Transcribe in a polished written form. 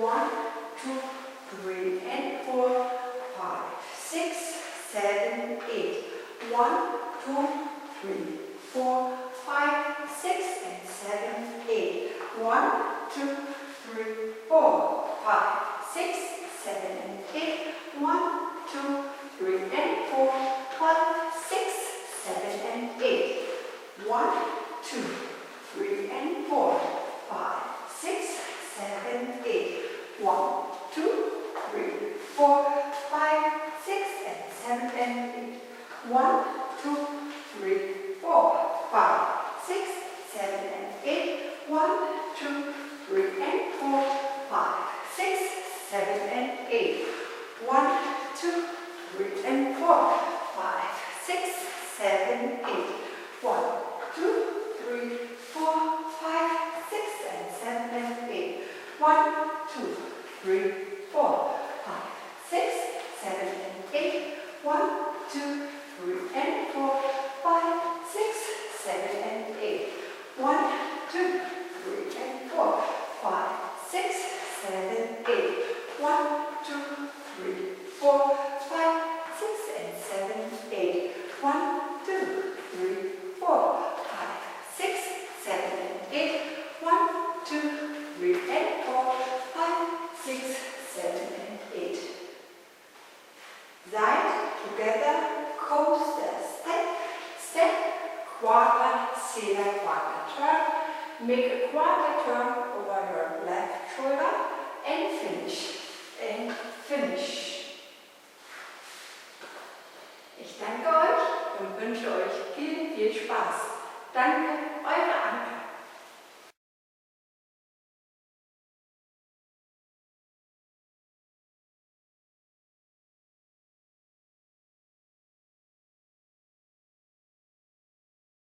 1, 2, 3, and 4, 5, 6, 7, 8. 1, 2, 3, 4, 5, 6, and 7, 8. 1, 2, 3, 4, 5, 6, 7, and 8. 1, 2, 3, and 4, 5, 6, 7, and 8. 1, 2, 3, and 4, 5, 6, 7, 8. 1, 2, 3, 4, 5, 6, and 7, and 8. 1, 2, 3, 4, 5, 6, 7, and 8. 1, 2, 3, and 4, 5, 6, 7, and 8. 1, 2, 3, and 4, 5, 6, 7, 8. 1, 2, 3, 4, 5, 6, and 7, and 8. 1, 2, 3, 4, 5, 6, 7, and 8. 1, 2, 3, and 4, 5, 6, 7, and 8. 1, 2, 3, and 4, 5, 6, 7, 8. 1, 2, 3, 4, 5, 6, and 7, 8. 1, 2, 3, 4, 5, 6, 7, and 8. 1, 2, 3, and 4, 5, 6, 7, and 8. Side together, coaster, step, step, quarter, sailor, quarter turn. Make a quarter turn over your left shoulder and finish. And finish. Ich danke euch und wünsche euch viel, viel Spaß. Danke, eure Anke.